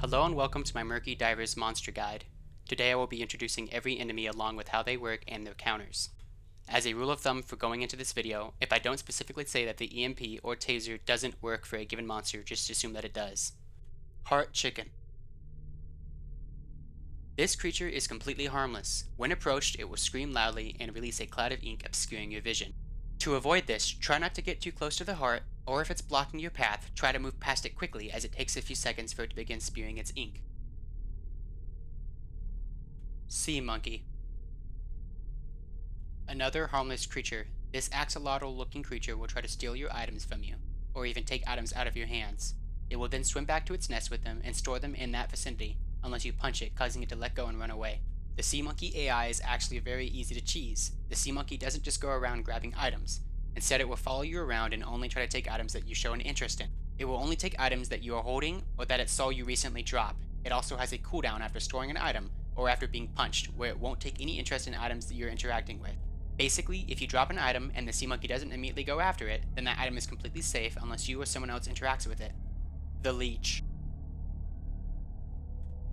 Hello and welcome to my Murky Divers monster guide. Today I will be introducing every enemy along with how they work and their counters. As a rule of thumb for going into this video, if I don't specifically say that the EMP or taser doesn't work for a given monster, just assume that it does. Heart Chicken. This creature is completely harmless. When approached, it will scream loudly and release a cloud of ink obscuring your vision. To avoid this, try not to get too close to the heart, or if it's blocking your path, try to move past it quickly as it takes a few seconds for it to begin spewing its ink. Sea Monkey. Another harmless creature, this axolotl-looking creature will try to steal your items from you, or even take items out of your hands. It will then swim back to its nest with them and store them in that vicinity, unless you punch it, causing it to let go and run away. The Sea Monkey AI is actually very easy to cheese. The Sea Monkey doesn't just go around grabbing items. Instead, it will follow you around and only try to take items that you show an interest in. It will only take items that you are holding or that it saw you recently drop. It also has a cooldown after storing an item or after being punched, where it won't take any interest in items that you're interacting with. Basically, if you drop an item and the Sea Monkey doesn't immediately go after it, then that item is completely safe unless you or someone else interacts with it. The Leach.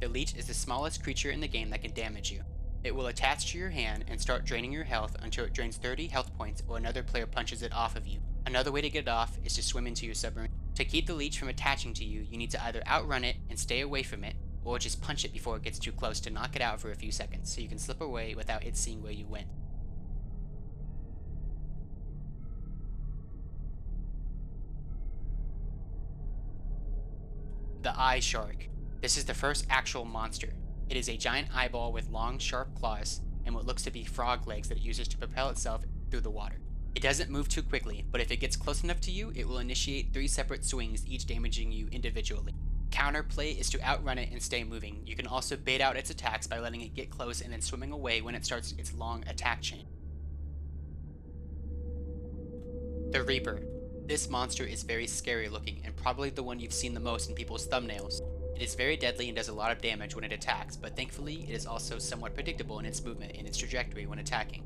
The Leach is the smallest creature in the game that can damage you. It will attach to your hand and start draining your health until it drains 30 health points or another player punches it off of you. Another way to get it off is to swim into your submarine. To keep the Leech from attaching to you, you need to either outrun it and stay away from it, or just punch it before it gets too close to knock it out for a few seconds so you can slip away without it seeing where you went. The Eye Shark. This is the first actual monster. It is a giant eyeball with long, sharp claws and what looks to be frog legs that it uses to propel itself through the water. It doesn't move too quickly, but if it gets close enough to you, it will initiate 3 separate swings, each damaging you individually. Counterplay is to outrun it and stay moving. You can also bait out its attacks by letting it get close and then swimming away when it starts its long attack chain. The Reaper. This monster is very scary looking and probably the one you've seen the most in people's thumbnails. It is very deadly and does a lot of damage when it attacks, but thankfully it is also somewhat predictable in its movement and its trajectory when attacking.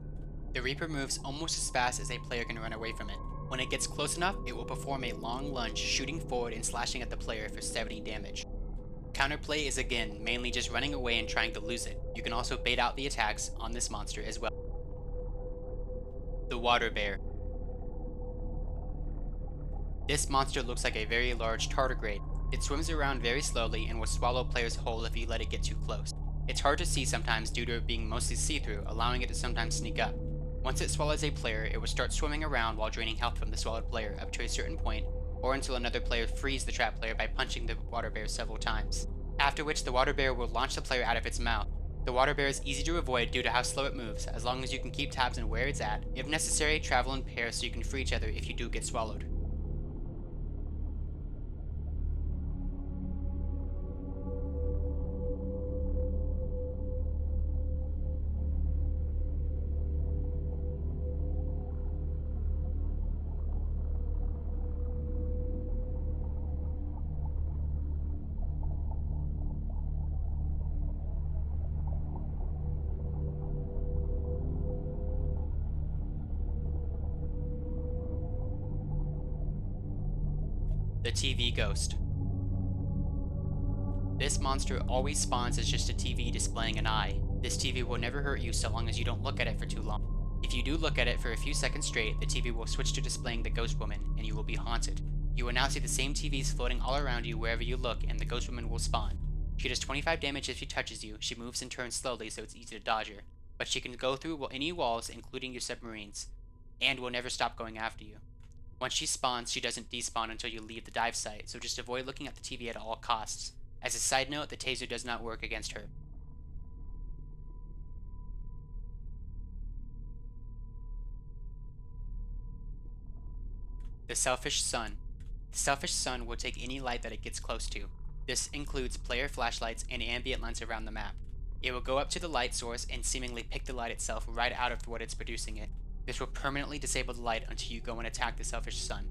The Reaper moves almost as fast as a player can run away from it. When it gets close enough, it will perform a long lunge, shooting forward and slashing at the player for 70 damage. Counterplay is again mainly just running away and trying to lose it. You can also bait out the attacks on this monster as well. The Water Bear. This monster looks like a very large tardigrade. It swims around very slowly and will swallow players whole if you let it get too close. It's hard to see sometimes due to it being mostly see-through, allowing it to sometimes sneak up. Once it swallows a player, it will start swimming around while draining health from the swallowed player up to a certain point, or until another player frees the trapped player by punching the water bear several times. After which the water bear will launch the player out of its mouth. The water bear is easy to avoid due to how slow it moves, as long as you can keep tabs on where it's at. If necessary, travel in pairs so you can free each other if you do get swallowed. The TV Ghost. This monster always spawns as just a TV displaying an eye. This TV will never hurt you so long as you don't look at it for too long. If you do look at it for a few seconds straight, the TV will switch to displaying the Ghost Woman, and you will be haunted. You will now see the same TVs floating all around you wherever you look, and the Ghost Woman will spawn. She does 25 damage if she touches you. She moves and turns slowly so it's easy to dodge her, but she can go through any walls including your submarines, and will never stop going after you. Once she spawns, she doesn't despawn until you leave the dive site, so just avoid looking at the TV at all costs. As a side note, the taser does not work against her. The Selfish Sun. The Selfish Sun will take any light that it gets close to. This includes player flashlights and ambient lights around the map. It will go up to the light source and seemingly pick the light itself right out of what it's producing it. This will permanently disable the light until you go and attack the Selfish Sun.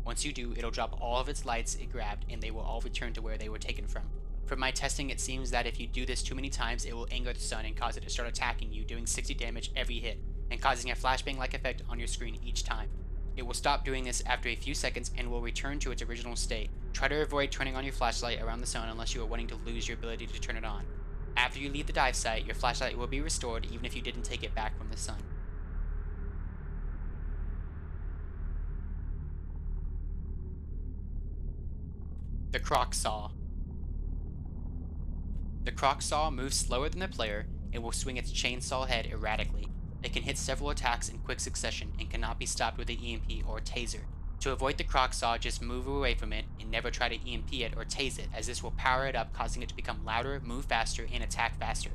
Once you do, it'll drop all of its lights it grabbed and they will all return to where they were taken from. From my testing, it seems that if you do this too many times, it will anger the sun and cause it to start attacking you, doing 60 damage every hit, and causing a flashbang-like effect on your screen each time. It will stop doing this after a few seconds and will return to its original state. Try to avoid turning on your flashlight around the sun unless you are wanting to lose your ability to turn it on. After you leave the dive site, your flashlight will be restored even if you didn't take it back from the sun. The CrocSaw. The CrocSaw moves slower than the player and will swing its chainsaw head erratically. It can hit several attacks in quick succession and cannot be stopped with an EMP or taser. To avoid the CrocSaw, just move away from it and never try to EMP it or tase it, as this will power it up, causing it to become louder, move faster, and attack faster.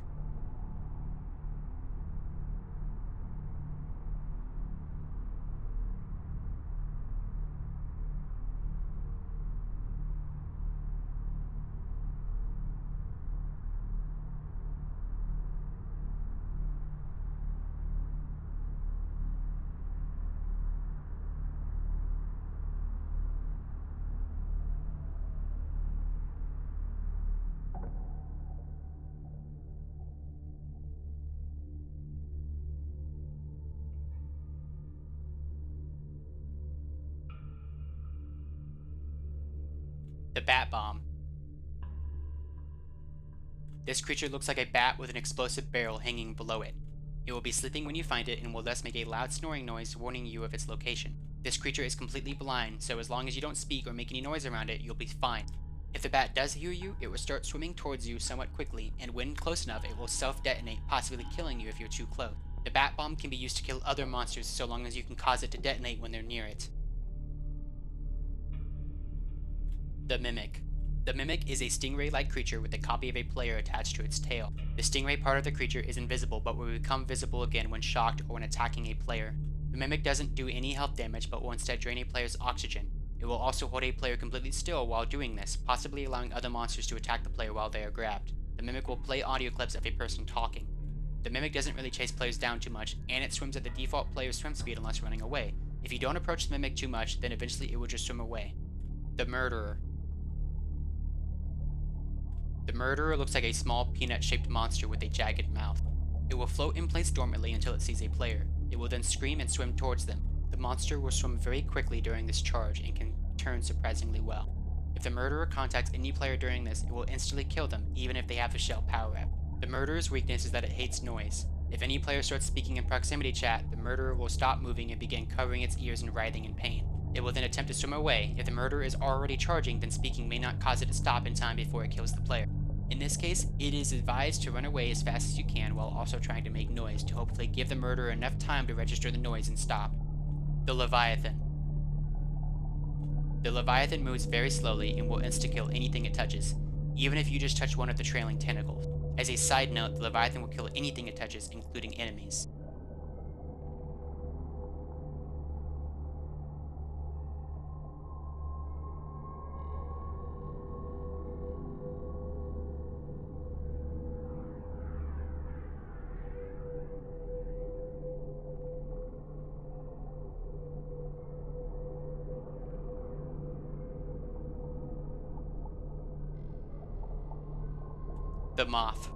The Bat Bomb. This creature looks like a bat with an explosive barrel hanging below it. It will be sleeping when you find it and will thus make a loud snoring noise warning you of its location. This creature is completely blind, so as long as you don't speak or make any noise around it, you'll be fine. If the bat does hear you, it will start swimming towards you somewhat quickly, and when close enough, it will self-detonate, possibly killing you if you're too close. The Bat Bomb can be used to kill other monsters so long as you can cause it to detonate when they're near it. The Mimic. The Mimic is a stingray-like creature with a copy of a player attached to its tail. The stingray part of the creature is invisible but will become visible again when shocked or when attacking a player. The Mimic doesn't do any health damage but will instead drain a player's oxygen. It will also hold a player completely still while doing this, possibly allowing other monsters to attack the player while they are grabbed. The Mimic will play audio clips of a person talking. The Mimic doesn't really chase players down too much, and it swims at the default player's swim speed unless running away. If you don't approach the Mimic too much, then eventually it will just swim away. The Murderer. The Murderer looks like a small peanut-shaped monster with a jagged mouth. It will float in place dormantly until it sees a player. It will then scream and swim towards them. The monster will swim very quickly during this charge and can turn surprisingly well. If the Murderer contacts any player during this, it will instantly kill them, even if they have the shell power-up. The Murderer's weakness is that it hates noise. If any player starts speaking in proximity chat, the Murderer will stop moving and begin covering its ears and writhing in pain. It will then attempt to swim away. If the Murderer is already charging, then speaking may not cause it to stop in time before it kills the player. In this case, it is advised to run away as fast as you can while also trying to make noise to hopefully give the Murderer enough time to register the noise and stop. The Leviathan. The Leviathan moves very slowly and will insta-kill anything it touches, even if you just touch one of the trailing tentacles. As a side note, the Leviathan will kill anything it touches, including enemies. The Moth.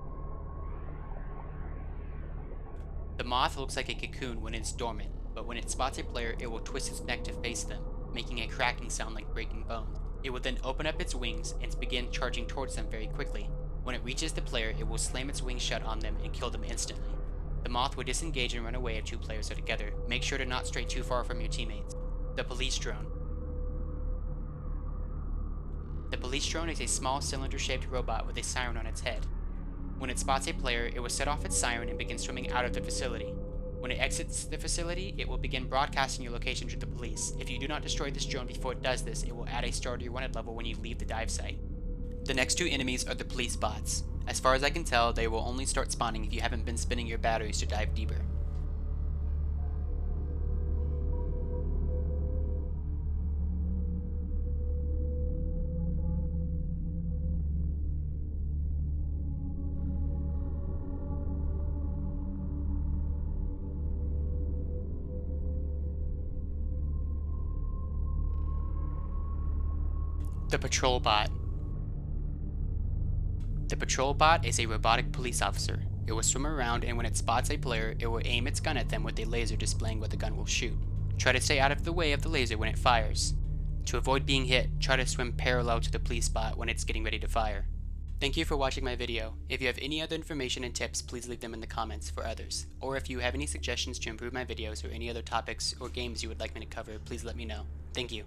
The Moth looks like a cocoon when it's dormant, but when it spots a player, it will twist its neck to face them, making a cracking sound like breaking bones. It will then open up its wings and begin charging towards them very quickly. When it reaches the player, it will slam its wings shut on them and kill them instantly. The Moth will disengage and run away if two players are together. Make sure to not stray too far from your teammates. The Police Drone. The Police Drone is a small cylinder-shaped robot with a siren on its head. When it spots a player, it will set off its siren and begin swimming out of the facility. When it exits the facility, it will begin broadcasting your location to the police. If you do not destroy this drone before it does this, it will add a star to your wanted level when you leave the dive site. The next two enemies are the police bots. As far as I can tell, they will only start spawning if you haven't been spinning your batteries to dive deeper. The Patrol Bot. The Patrol Bot is a robotic police officer. It will swim around, and when it spots a player, it will aim its gun at them with a laser displaying what the gun will shoot. Try to stay out of the way of the laser when it fires. To avoid being hit, try to swim parallel to the police spot when it's getting ready to fire. Thank you for watching my video. If you have any other information and tips, please leave them in the comments for others. Or if you have any suggestions to improve my videos or any other topics or games you would like me to cover, please let me know. Thank you.